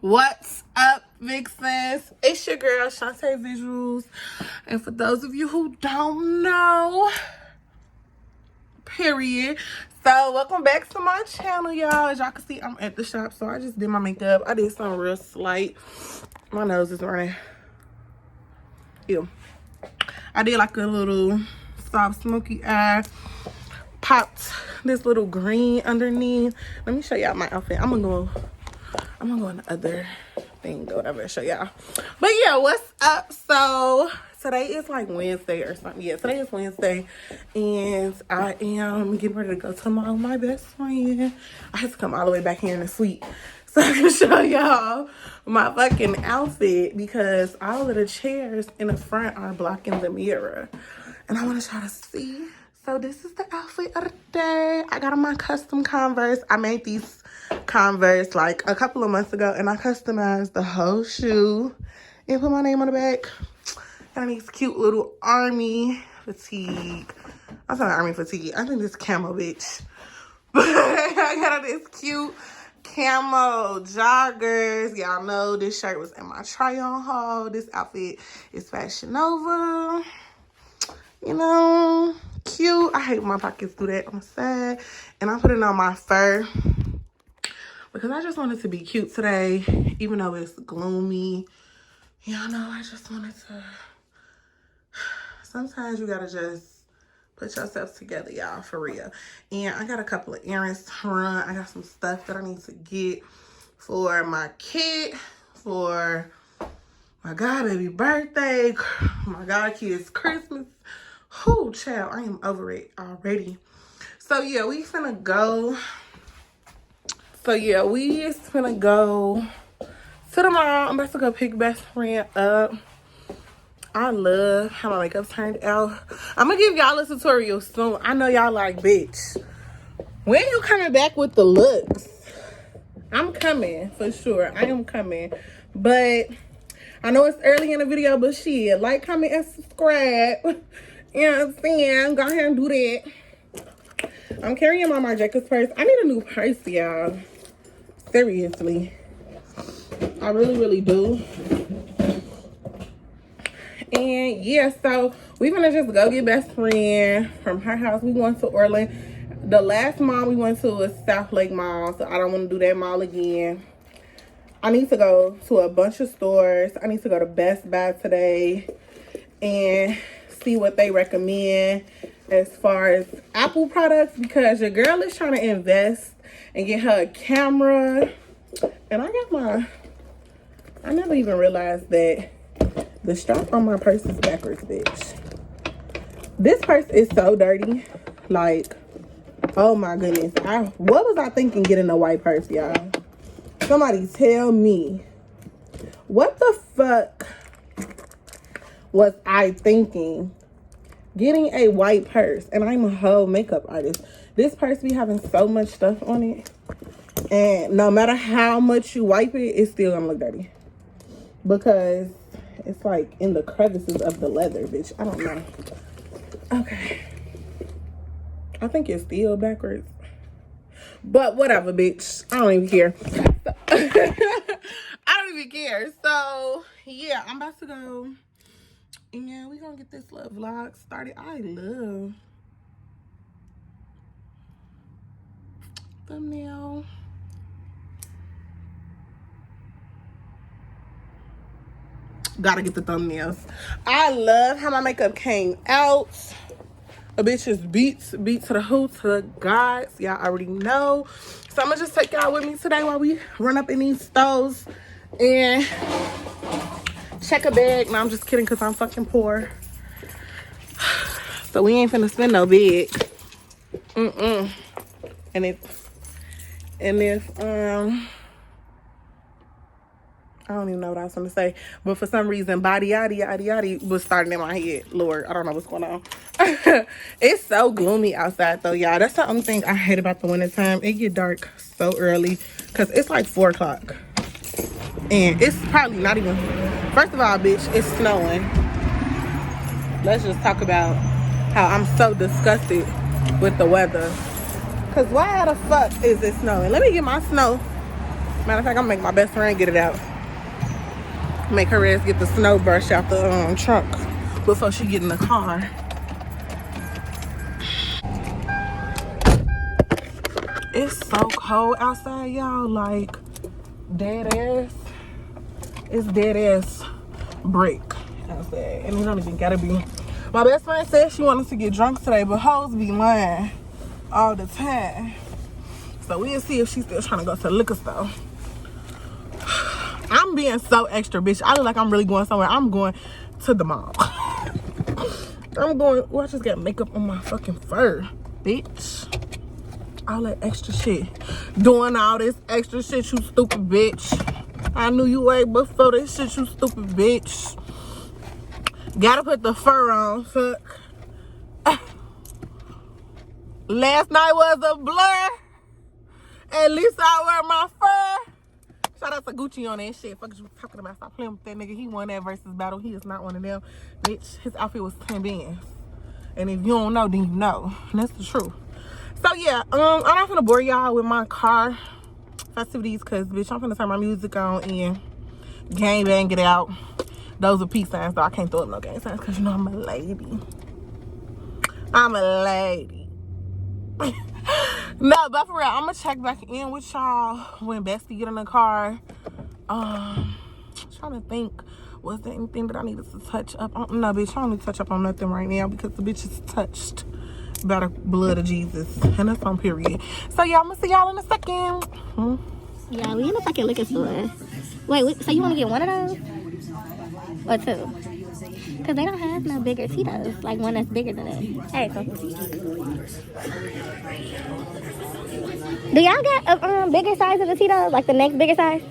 What's up, Vixens? It's your girl, Shantae Visuals. And for those of you who don't know, period. So, welcome back to my channel, y'all. As y'all can see, I'm at the shop. So, I just did my makeup. I did something real slight. My nose is running. Ew. I did like a little soft smoky eye. Popped this little green underneath. Let me show y'all my outfit. I'm gonna go in the other thing or whatever to show y'all. But yeah, what's up? So today is like Wednesday or something. Yeah, today is Wednesday. And I am getting ready to go to my best friend. I have to come all the way back here in the suite so I can show y'all my fucking outfit because all of the chairs in the front are blocking the mirror. And I want to try to see. So this is the outfit of the day. I got on my custom Converse. I made these Converse like a couple of months ago and I customized the whole shoe and put my name on the back. Got these cute little army fatigue. I'm sorry, army fatigue. I think this camo bitch. But I got this cute camo joggers. Y'all know this shirt was in my try-on haul. This outfit is Fashion Nova. You know, cute. I hate when my pockets do that on the side. And I'm putting on my fur because I just wanted to be cute today, even though it's gloomy. Y'all know, I just wanted to. Sometimes you gotta just put yourself together, y'all, for real. And I got a couple of errands to run. I got some stuff that I need to get for my kid, for my god baby birthday, my god kid's Christmas. Oh, child, I am over it already. So, yeah, we finna go. To the mall. I'm about to go pick best friend up. I love how my makeup turned out. I'm gonna give y'all a tutorial soon. I know y'all like, bitch, when you coming back with the looks? I'm coming, for sure. I am coming. But I know it's early in the video, but shit, like, comment, and subscribe. You know what I'm saying? Go ahead and do that. I'm carrying my Marc Jacobs purse. I need a new purse, y'all. Seriously. I really, really do. And yeah, so we're gonna just go get best friend from her house. We went to Orland. The last mall we went to was South Lake Mall, so I don't want to do that mall again. I need to go to a bunch of stores. I need to go to Best Buy today and see what they recommend as far as Apple products because your girl is trying to invest and get her a camera. And I never even realized that the strap on my purse is backwards, bitch. This purse is so dirty. Like, oh my goodness. What was I thinking getting a white purse, y'all? Somebody tell me. What the fuck was I thinking getting a white purse? And I'm a whole makeup artist. This purse be having so much stuff on it. And no matter how much you wipe it, it's still gonna look dirty. Because it's like in the crevices of the leather, bitch. I don't know. Okay. I think it's still backwards. But whatever, bitch. I don't even care. I don't even care. So, yeah, I'm about to go. And yeah, we're gonna get this little vlog started. I love thumbnail. Gotta get the thumbnails. I love how my makeup came out. A bitch's beat to the who, to the gods. Y'all already know. So I'm gonna just take y'all with me today while we run up in these stores and check a bag. No, I'm just kidding because I'm fucking poor. So we ain't finna spend no big. And if I don't even know what I was gonna say, but for some reason, body yaddy yaddy yaddy was starting in my head. Lord, I don't know what's going on. It's so gloomy outside though, y'all. That's the only thing I hate about the wintertime. It get dark so early because it's like 4 o'clock. And it's probably not even, first of all, bitch, it's snowing. Let's just talk about how I'm so disgusted with the weather. Because why the fuck is it snowing? Let me get my snow Matter of fact, I'm gonna make my best friend get it out. Make her ass get the snow brush out the trunk before she get in the car. It's so cold outside, y'all. Like, dead ass. It's dead ass break outside. And it don't even gotta be. My best friend said she wanted to get drunk today, but hoes be lying all the time. So we'll see if she's still trying to go to the liquor store. I'm being so extra, bitch. I look like I'm really going somewhere. I'm going to the mall. I'm going, well, I just got makeup on my fucking fur, bitch. All that extra shit. Doing all this extra shit, you stupid bitch. I knew you way before this shit, you stupid bitch. Gotta put the fur on, fuck. Last night was a blur. At least I wear my fur. Shout out to Gucci on that shit. Fuck is you talking about? Stop playing with that nigga. He won that versus battle. He is not one of them. Bitch, his outfit was 10 bands. And if you don't know, then you know. And that's the truth. So yeah, I'm not gonna bore y'all with my car festivities because bitch, I'm gonna turn my music on and gang bang it out. Those are peace signs, though. I can't throw up no gang signs because you know I'm a lady. I'm a lady. No, but for real, I'm gonna check back in with y'all when Bestie get in the car. Trying to think, was there anything that I needed to touch up on? No, bitch, I don't need to touch up on nothing right now because the bitch is touched by the blood of Jesus, and that's on period. So yeah, I'm gonna see y'all in a second. Yeah, we in a fucking liquor store. Wait, so you want to get one of those or two? Because they don't have no bigger Tito's, like one that's bigger than it. Hey, so. Do y'all got a bigger size of the Tito's, like the next bigger size?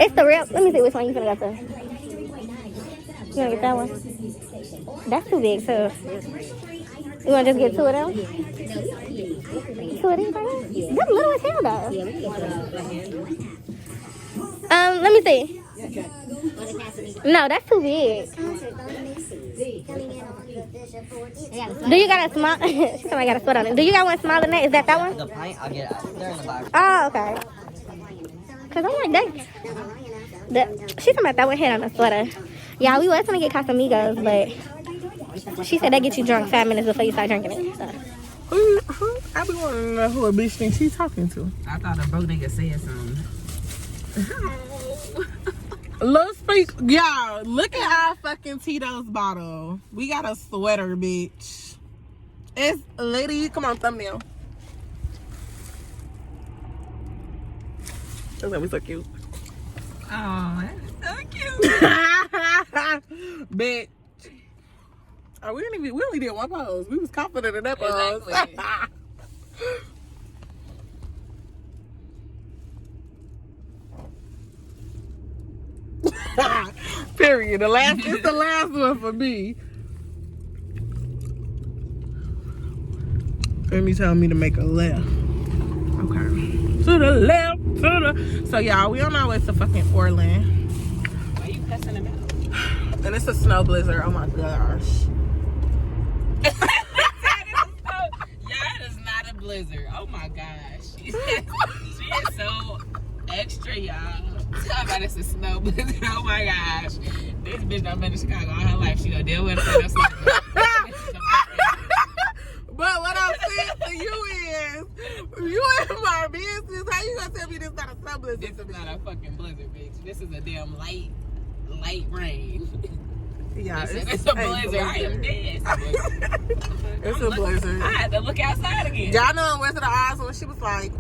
It's the real. Let me see which one you finna go to. You wanna get that one? That's too big too. You wanna just get two of them? Two of these, right? That's little as hell though. Let me see. No, that's too big. Do you got a small? Somebody got a sweat on it. Do you got one smaller than that? Is that one? The pint, I'll get it. They're in the box. Oh, okay. Cause I'm like, dang. She's talking about that one head on a sweater. Yeah, we was gonna get Casamigos, but she said that gets you drunk 5 minutes before you start drinking it. So. I be wanting to know who a bitch thinks she's talking to. I thought a broke nigga said something. Let's speak. Y'all, look at our fucking Tito's bottle. We got a sweater, bitch. It's lady. Come on, thumbnail. That's gonna be so cute. Oh, that's so cute. Bitch. Oh, we only did one pose. We was confident in that pose. Exactly. Period. It's the last one for me. Amy told me to make a left. Okay. To the left, to the. So y'all, we on our way to fucking Orland. Why are you cussing him out? And it's a snow blizzard. Oh my gosh. Yeah, it is not a blizzard. Oh my gosh. She is so extra, y'all. Talk about it's a snow blizzard. Oh my gosh. This bitch done been in Chicago all her life. She done deal with it for no snow blizzard. But what I'm saying to you is, you in my business. How you gonna tell me this not a snow blizzard? This is not a fucking blizzard, bitch. This is a damn light rain. Yeah, it's a blizzard. I am dead. It's a blizzard. I had to look outside again. Y'all know in West of the Oz when she was like,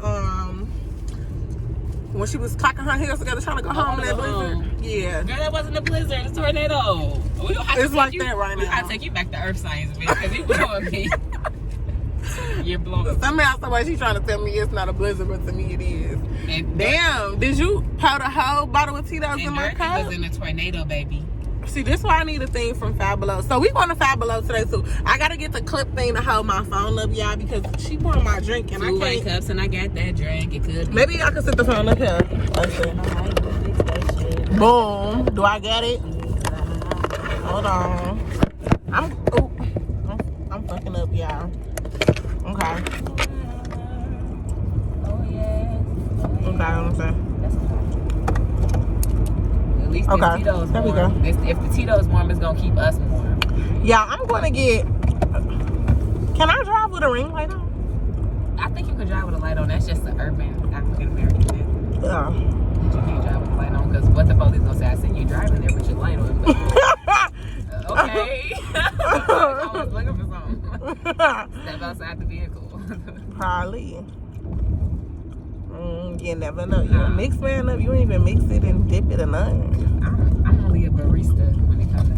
when she was cocking her heels together trying to go home in that blizzard. Yeah. Girl, that wasn't a blizzard. It's a tornado. It's like that right now. We gotta take you back to Earth Science, bitch, because you blowing me. You're blowing. Somehow, somebody she's trying to tell me it's not a blizzard, but to me it is. And damn, did you pour the whole bottle of Tito's in my cup? It was in a tornado, baby. See, this is why I need a thing from Five Below. So we going to Five Below today too. I gotta get the clip thing to hold my phone up, y'all, because she pouring my drink and I can't. 2 white cups and I got that drink. It could be. Maybe I can sit the phone up here. Boom. Do I get it? Hold on. I'm fucking up, y'all. Okay. Oh yeah. Okay, I'm saying. That's fine. At least this Okay, Tito's there we warm. go. If the Tito's warm, it's gonna keep us warm. Yeah, I'm gonna get. Can I drive with a ring light on? I think you can drive with a light on. That's just the urban African American thing. Yeah. That you can't drive with a light on because what the police gonna say? I seen you driving there with your light on. But, okay. I was looking for something. Step outside the vehicle. Probably. You never know. You don't mix man up. You don't even mix it and dip it or nothing. I'm only a barista when it comes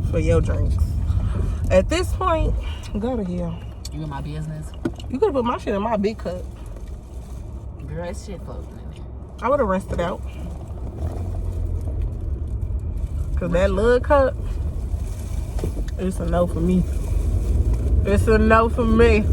to For your drinks. At this point, go to hell. you in my business. You could have put my shit in my big cup. Girl, it's shit floating in there. I would have rinsed it out. Cause that little cup, it's a no for me. It's a no for me.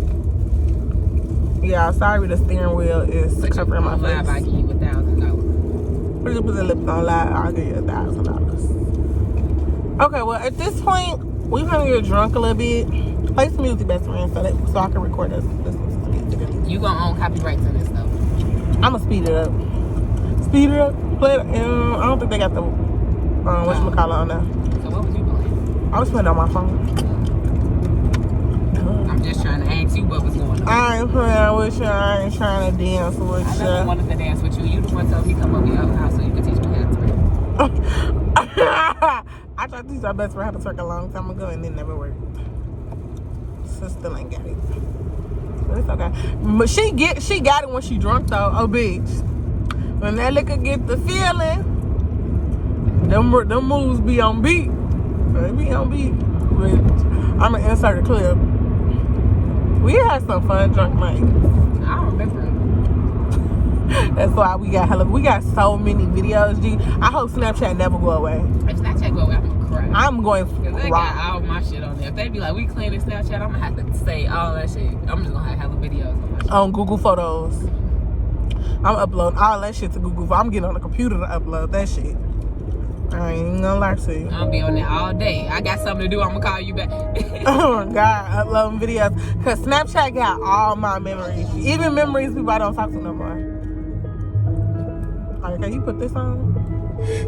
Yeah, sorry, the steering wheel is covering my face. I give you $1,000. Put the lips on live, I'll give you $1,000. Okay, well at this point, we're gonna get drunk a little bit. Play some music, best friend, so I can record us listening to some music. You gonna own copyrights in this though. I'ma speed it up. Speed it up. Play it. I don't think they got the whatchamacallit on there. So what was you playing? I was playing it on my phone. I'm just trying to ask you what was going on. I ain't playing with you. I ain't trying to dance with I never you. wanted to dance with you. You the one told me come over your house so you can teach me how to twerk. I tried to teach our best friend how to twerk a long time ago and it never worked. So still ain't got it. But it's okay. But she got it when she drunk though. Oh bitch. When that liquor get the feeling, them moves be on beat. They be on beat. But I'ma insert a clip. We had some fun drunk nights. I don't remember. That's why we got so many videos, G. I hope Snapchat never go away. If Snapchat go away, I'm gonna cry. I'm going to Cause they got cry. all my shit on there. If they be like, we cleaning Snapchat, I'm gonna have to say all that shit. I'm just gonna have hella videos on my shit. On Google Photos. I'm uploading all that shit to Google. I'm getting on the computer to upload that shit. I ain't gonna lie to you. I'm gonna be on there all day. I got something to do, I'm gonna call you back. Oh my God, uploading videos. Cause Snapchat got all my memories. Even memories people I don't talk to no more. Alright, can you put this on?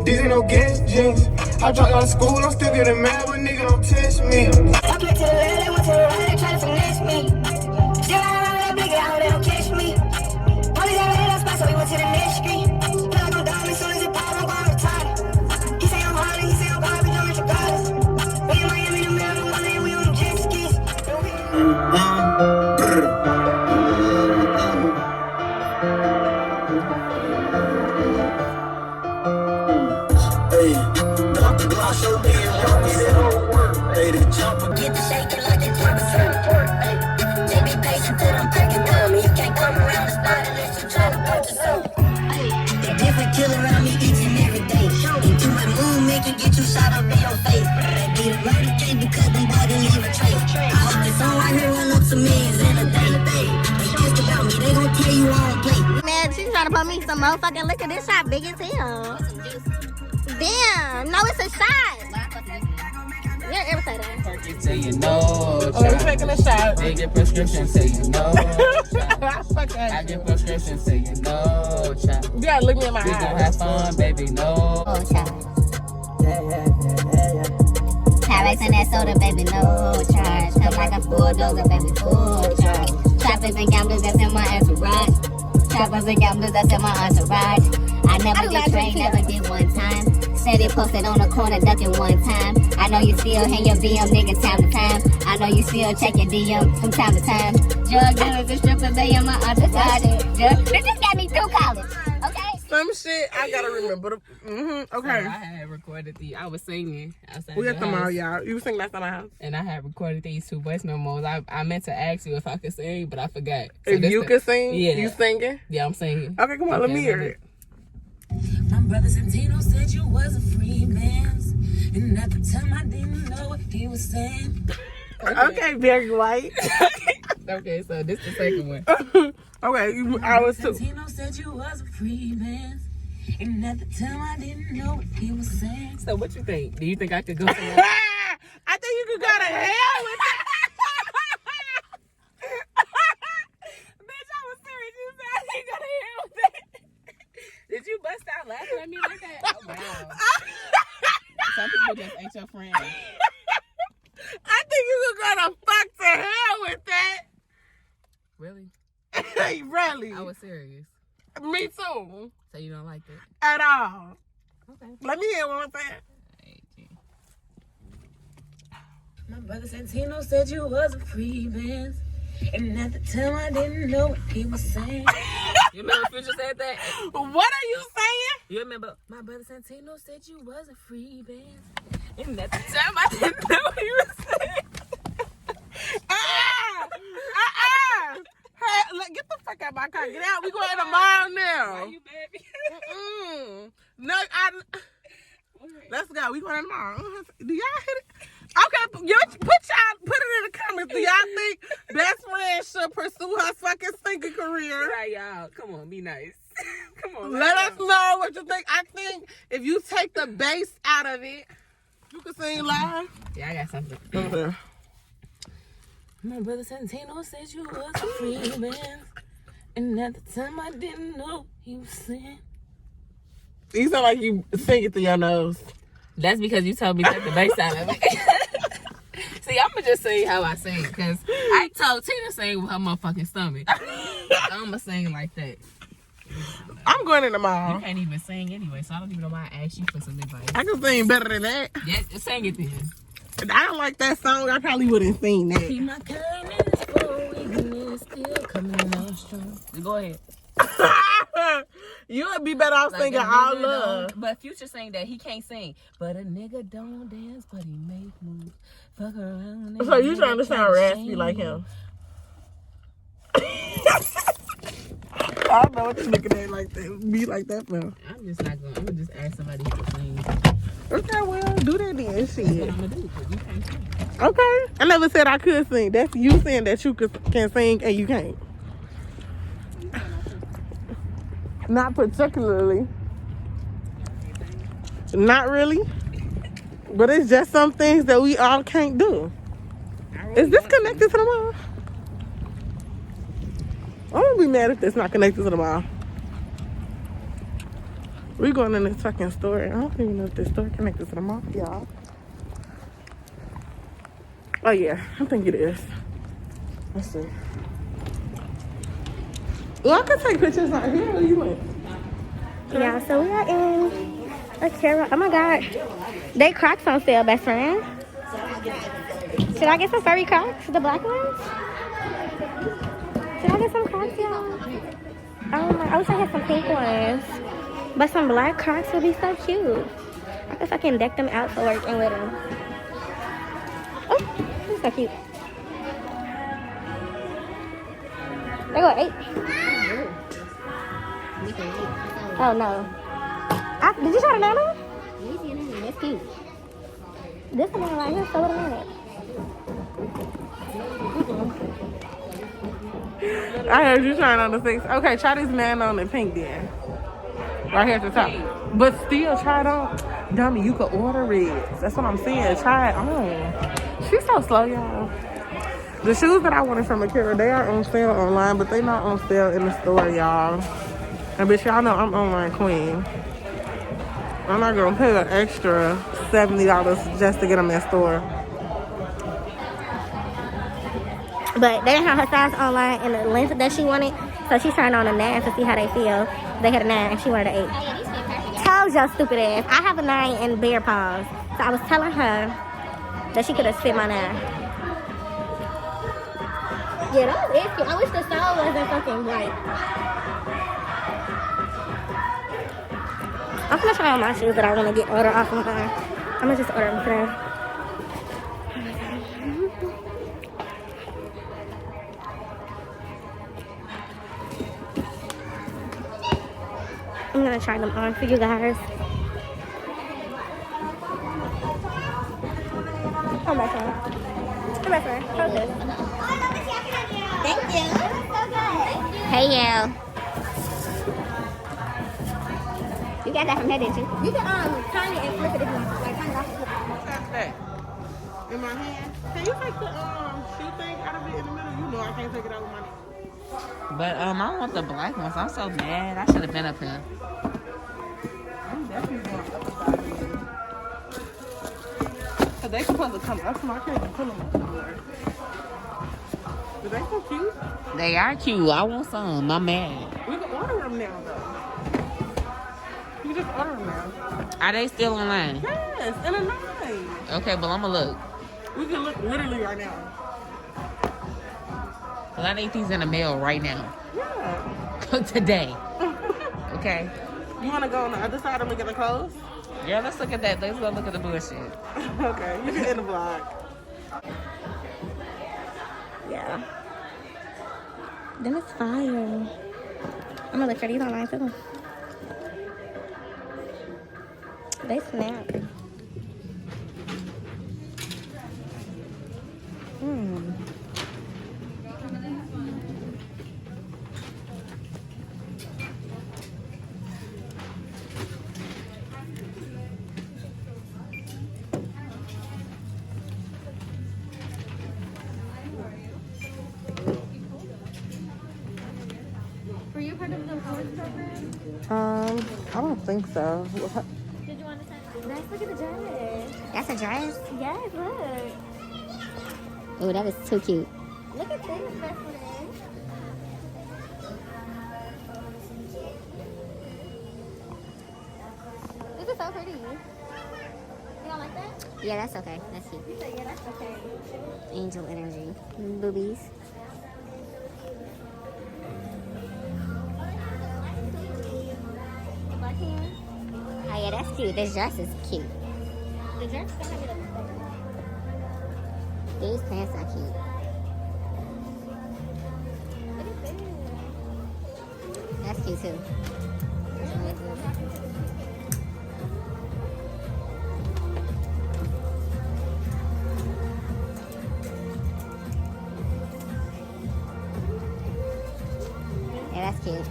These ain't no gas jeans. I dropped out of school, I'm still getting mad when nigga don't test me. I played to the left, they went to the right, they try to finesse me. Still out around that big house, they don't catch me. Police got rid of that spot, so we went to the next street. Feel like I'm dumb, as soon as it pops, I'm going retarded. He say I'm hard, he say I'm garbage, I'm Richard Goddess. We in Miami, the middle of Monday, we on them jet skis. Get the shaking like they twerk a twerk. They be patient till I'm packing come. You can't come around the spot unless you try to purchase something. They different kill around me each and every day. Into my mood, make you get you shot up in your face. They be the right came because them boys didn't leave a trace. I hope this song right here run up some millions in a day. They ask about me, they gon' tell you I don't play. Man, she's trying to put me some motherfucking liquor. This shot big as hell. Damn, no, it's a shot. You're irritating. Say you know, Oh, we're taking a shot. they get prescription, say you know. Fuck I that. get prescription, say you know. Child. You gotta look me in my We gon' eyes. have fun, baby, no. Oh, child. Pyrex and that soda, baby, no charge. Come like a bulldozer, baby, full charge. Trappers and gamblers, that's in my entourage. Trappers and gamblers, that's in my entourage. I never get trained, never did one time. Said it posted on the corner, ducking one time. I know you still hang your BM, nigga, time to time. I know you still check your DM from time to time. Drug dealers and strippers, they in my entourage. This just got me through college, okay? Some shit I gotta remember. I Okay. had recorded I was singing outside We your got them all, house, y'all. You sing last time I house. and I had recorded these 2 voice memos. I meant to ask you if I could sing, but I forgot. So If this you the- could sing, Yeah. you singing? Yeah, I'm singing. Okay, come on, let me hear it. My brother Santino said you was a freelance, and at the time I didn't know what he was saying. Okay, Barry White. Okay, so this the second one. Okay, I was too. Santino said you was a freelance, and at the time I didn't know what he was saying. So what you think? Do you think I could go somewhere? I think you could go to hell with that. I just ain't your friend. I think you could go to fuck to hell with that. Really? Really? I was serious. Me too. So you don't like that? At all. Okay. Let me hear one thing. My brother Santino said you was a free man. And at the time I didn't know what he was saying. You remember Future said that? What are you saying? You remember my brother Santino said you was a free man. And at the time I didn't know what he was saying. Hey, look, get the fuck out of my car. Get out. We going to the mall now. Why you baby? No, let's go. We going to the mall. Do y'all hit it? Okay, put it in the comments. Do y'all think best friend should pursue her fucking singing career? Right, y'all. Come on, be nice. Come on. Let us know what you think. I think if you take the bass out of it, you can sing live. Yeah, I got something. Okay. My brother Santino said you was a free man. And at the time I didn't know he was saying. You sound like you sing it through your nose. That's because you told me to take the bass out of it. See, I'm going to just sing how I sing. Because I told Tina to sing with her motherfucking stomach. I'm going to sing like that. I'm going in the mall. You can't even sing anyway, so I don't even know why I asked you for some advice. I can sing better than that. Yeah, sing it then. I don't like that song. I probably wouldn't sing that. See, my kindness for weakness still coming on strong. Go ahead. You would be better off singing All Love. But Future saying that he can't sing. But a nigga don't dance, but he make moves. Fuck around. So you trying to sound raspy like him? I don't know what you looking at like that. Be like that for. I'm just not going. I'm going to just ask somebody to sing. Okay, well, do that then. Shit. That's what I'm going to do, because you can't sing. Okay. I never said I could sing. That's you saying that you can sing and you can't. Not particularly. Not really. But it's just some things that we all can't do. Is this connected to the mall? I'm gonna be mad if it's not connected to the mall. We going in this fucking store. I don't even know if this store connected to the mall, y'all. Oh yeah, I think it is. Let's see. Well, I can take pictures out here. Where you went? Yeah, so we are in Akira. Oh my god. They Crocs on sale, best friend. Should I get some furry Crocs? The black ones? Should I get some Crocs, y'all? I wish I had some pink ones. But some black Crocs would be so cute. I guess I can deck them out for work and wear them. Oh, they're so cute. They go 8. Oh no. Did you try the nano? That's cute. This one right here, so what a minute. I heard you trying on the 6. Okay, try this nano on the pink then. Right here at the top. But still, try it on. Dummy, you could order it. That's what I'm saying. Try it on. She's so slow, y'all. The shoes that I wanted from Akira, they are on sale online, but they not on sale in the store, y'all. And bitch, y'all know I'm online queen. I'm not gonna pay an extra $70 just to get them in store. But they didn't have her size online and the length that she wanted. So she's trying on a 9 to see how they feel. They had a 9 and she wanted an 8. Told your stupid ass. I have a 9 in bare paws. So I was telling her that she could have fit my 9. Yeah, that was it. I wish the sole wasn't fucking white. I'm gonna try on my shoes that I want to get order off of her. I'm gonna just order them today. I'm gonna try them on for you guys. Come back on. Come back on. Hold this. Thank you. Hey, you. You got that from her, didn't you? You can turn it and flip it if you want. Like, turn it off. What's that? In my hand? Can you take the shoe thing out of it in the middle? You know I can't take it out with my hand. But I want the black ones. I'm so mad. I should have been up here. I'm definitely going to they supposed to come up from I can't even pull them up anymore. But they so cute. They are cute. I want some. I'm mad. We can order them now, though. You can just order them now. Are they still online? Yes, in a line. Okay, but I'm gonna look. We can look literally right now. Cause I need these in the mail right now. Yeah. Today. Okay. You want to go on the other side and look at the clothes? Yeah, let's look at that. Let's go look at the bullshit. Okay, you can end the vlog. Yeah. Them is fire. I'm gonna look for these online too. They snap. Were you part of the college program? I don't think so. Did you want to sign? Nice, look at the dress. That's a dress? Yes, look. Oh, that is too cute. Look at this dress one. This is so pretty. You don't like that? Yeah, that's okay. That's cute. You said, yeah, that's okay. Angel energy. Boobies. Black hair. Oh, yeah, that's cute. This dress is cute. The dress is gonna get up there. These pants are cute. Look at this. That's cute too. That's really cute. Yeah, that's cute.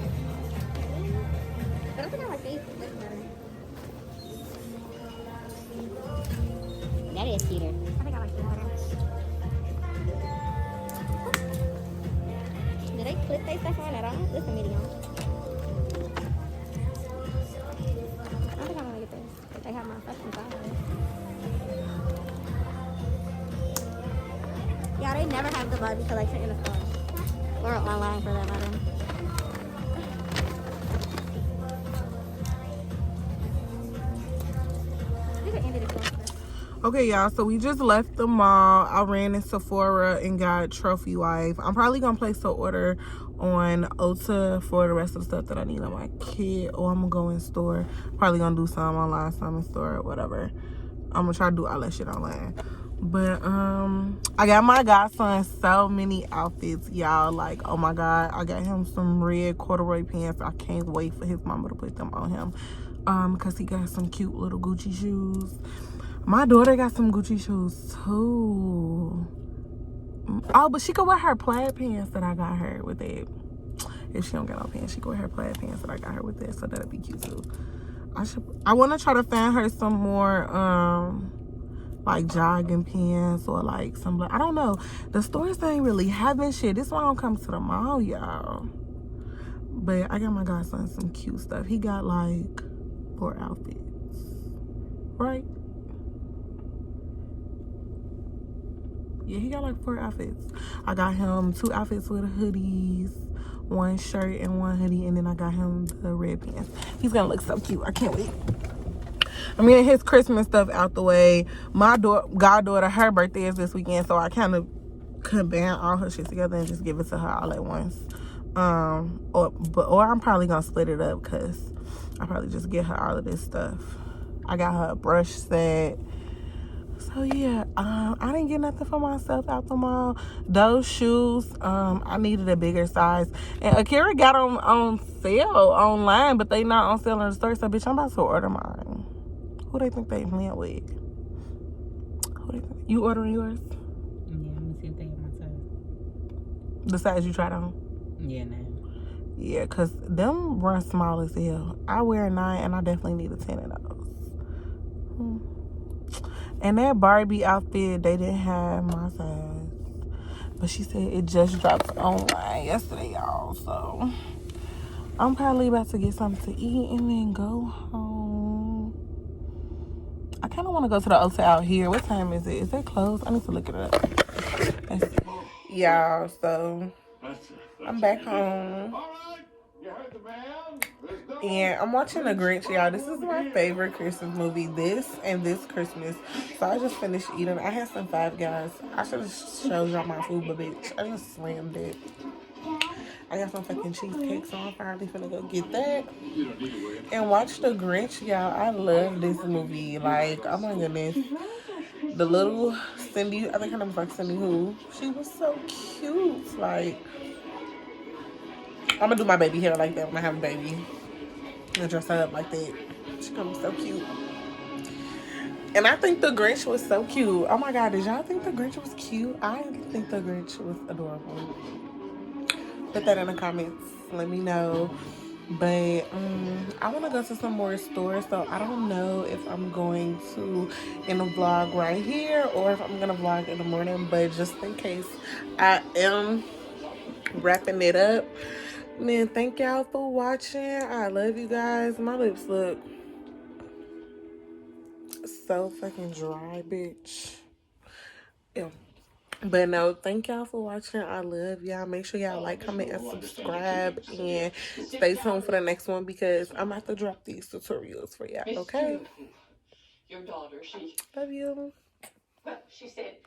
But I think I like these. Look better. That is cuter. I think I like the better. Do they put their stuff on at all? This is a medium. I think I'm gonna get this. If they have my stuff inside. Yeah, they never have the Barbie collection in the store. Or online for that matter. You can end it if you want to. Okay, y'all, so we just left the mall. I ran in Sephora and got Trophy Wife. I'm probably gonna place an order on Ulta for the rest of the stuff that I need on my kid, or I'm gonna go in store. Probably gonna do some online, some in store, whatever. I'm gonna try to do all that shit online. But I got my godson so many outfits, y'all. Like, oh my god, I got him some red corduroy pants. I can't wait for his mama to put them on him, because he got some cute little Gucci shoes. My daughter got some Gucci shoes too. Oh, but she could wear her plaid pants that I got her with it. If she don't get no pants, she could wear her plaid pants that I got her with it, so that'll be cute too. I want to try to find her some more like jogging pants or like some, I don't know. The stores ain't really having shit. This why I don't come to the mall, y'all. But I got my godson some cute stuff. He got like 4 outfits, right? Yeah, he got like 4 outfits. I got him 2 outfits with hoodies, 1 shirt and 1 hoodie, and then I got him the red pants. He's gonna look so cute. I can't wait. I'm getting his Christmas stuff out the way. My goddaughter, her birthday is this weekend, so I kind of combine all her shit together and just give it to her all at once. Or I'm probably gonna split it up, because I probably just get her all of this stuff. I got her a brush set. So yeah, I didn't get nothing for myself out the mall. Those shoes, I needed a bigger size. And Akira got them on sale online, but they not on sale in the store. So bitch, I'm about to order mine. Who they think they playing with? Who they think? You ordering yours? Yeah, let me see if they have my size. The size you tried on? Yeah, nah. Yeah, because them run small as hell. I wear a 9 and I definitely need a 10 of those. And that Barbie outfit, they didn't have my size. But she said it just dropped online yesterday, y'all. So I'm probably about to get something to eat and then go home. I kind of want to go to the Ulta out here. What time is it? Is it closed? I need to look it up. Y'all, so I'm back home. And I'm watching The Grinch, y'all. This is my favorite Christmas movie. This and this Christmas. So I just finished eating. I had some Five Guys. I should have showed y'all my food, but bitch, I just slammed it. I got some fucking cheesecake, so I'm finally finna go get that. And watch The Grinch, y'all. I love this movie. Like, oh my goodness. The little Cindy, I think her name was like Cindy Who. She was so cute. Like, I'm gonna do my baby hair like that when I have a baby. And dress her up like that. She's gonna be so cute. And I think The Grinch was so cute. Oh my God, did y'all think The Grinch was cute? I think The Grinch was adorable. Put that in the comments. Let me know. But I want to go to some more stores, so I don't know if I'm going to end the vlog right here or if I'm gonna vlog in the morning. But just in case, I am wrapping it up. Man, thank y'all for watching. I love you guys. My lips look so fucking dry, bitch. Ew. But no, thank y'all for watching. I love y'all. Make sure y'all like, comment, and subscribe. And stay tuned for the next one because I'm about to drop these tutorials for y'all, okay? Your daughter, she... Love you. Well, she said...